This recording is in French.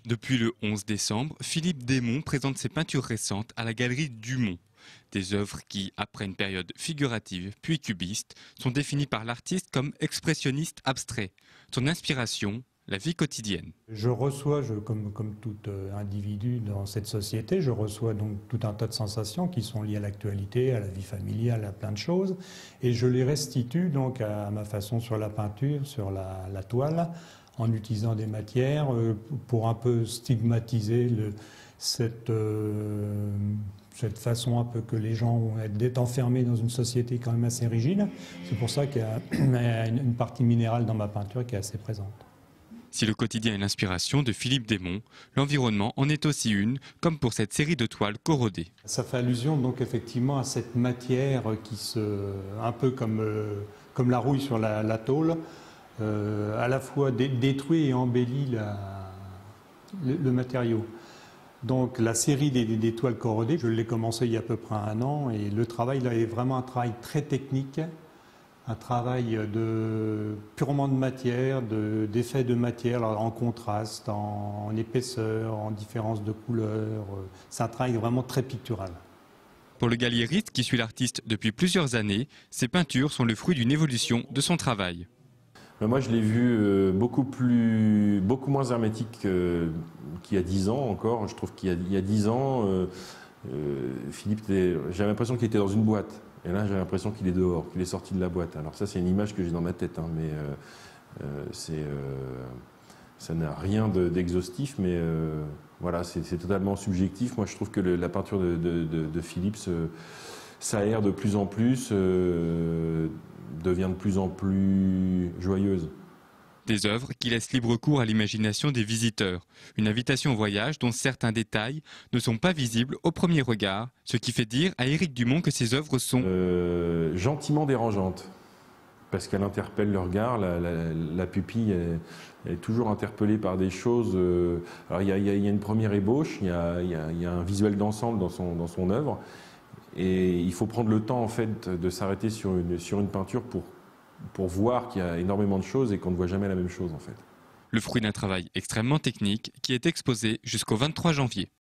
Depuis le 11 décembre, Philippe Desmonts présente ses peintures récentes à la galerie Dumont. Des œuvres qui, après une période figurative puis cubiste, sont définies par l'artiste comme expressionniste abstrait. Son inspiration, la vie quotidienne. Je reçois, comme tout individu dans cette société, je reçois donc tout un tas de sensations qui sont liées à l'actualité, à la vie familiale, à plein de choses, et je les restitue donc à ma façon sur la peinture, sur la toile, en utilisant des matières pour un peu stigmatiser cette façon un peu que les gens ont d'être enfermés dans une société quand même assez rigide. C'est pour ça qu'il y a une partie minérale dans ma peinture qui est assez présente. Si le quotidien est l'inspiration de Philippe Desmonts, l'environnement en est aussi une, comme pour cette série de toiles corrodées. Ça fait allusion donc effectivement à cette matière un peu comme la rouille sur la tôle, à la fois détruit et embellit le matériau. Donc la série des toiles corrodées, je l'ai commencé il y a à peu près 1 an, et le travail là est vraiment un travail très technique. Un travail purement de matière, d'effet de matière, alors en contraste, en épaisseur, en différence de couleur. C'est un travail vraiment très pictural. Pour le galliériste qui suit l'artiste depuis plusieurs années, ses peintures sont le fruit d'une évolution de son travail. Moi, je l'ai vu beaucoup moins hermétique qu'il y a 10 ans encore. Je trouve qu'il y a 10 ans, Philippe, j'avais l'impression qu'il était dans une boîte. Et là, j'ai l'impression qu'il est dehors, qu'il est sorti de la boîte. Alors ça, c'est une image que j'ai dans ma tête, hein, mais ça n'a rien d'exhaustif, mais voilà, c'est totalement subjectif. Moi, je trouve que la peinture de Philippe s'aère de plus en plus, devient de plus en plus joyeuse. Des œuvres qui laissent libre cours à l'imagination des visiteurs. Une invitation au voyage dont certains détails ne sont pas visibles au premier regard, ce qui fait dire à Éric Dumont que ces œuvres sont gentiment dérangeantes, parce qu'elle interpelle le regard, la pupille est toujours interpellée par des choses. Alors il y a une première ébauche, il y a un visuel d'ensemble dans son œuvre, et il faut prendre le temps en fait de s'arrêter sur une peinture pour voir qu'il y a énormément de choses et qu'on ne voit jamais la même chose en fait. le fruit d'un travail extrêmement technique qui est exposé jusqu'au 23 janvier.